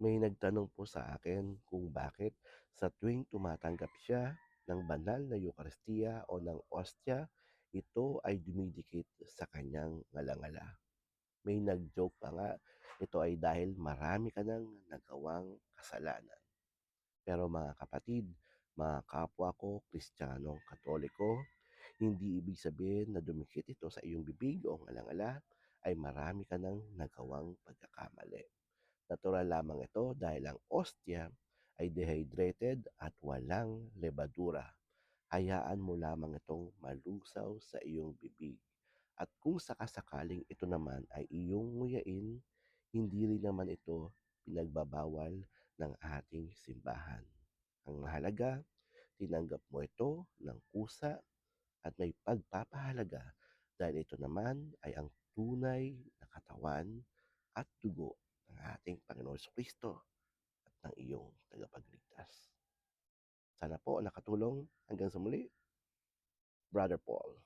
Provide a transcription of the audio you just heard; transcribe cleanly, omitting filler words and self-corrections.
May nagtanong po sa akin kung bakit sa tuwing tumatanggap siya ng banal na Eukaristiya o ng ostya, ito ay dumidikit sa kanyang ngalangala. May nag-joke pa nga, ito ay dahil marami ka nang nagawang kasalanan. Pero mga kapatid, mga kapwa ko, Kristiyanong Katoliko, hindi ibig sabihin na dumikit ito sa iyong bibig o ngalangala ay marami ka nang nagawang pagkakamali. Natural lamang ito dahil ang ostya ay dehydrated at walang lebadura. Hayaan mo lamang itong malusaw sa iyong bibig. At kung sakasakaling ito naman ay iyong nguyain, hindi rin naman ito pinagbabawal ng ating simbahan. Ang mahalaga, tinanggap mo ito ng kusa at may pagpapahalaga dahil ito naman ay ang tunay na katawan at dugo ng ating Panginoon Kristo at ng iyong tagapagligtas. Sana po nakatulong. Hanggang sa muli, Brother Paul.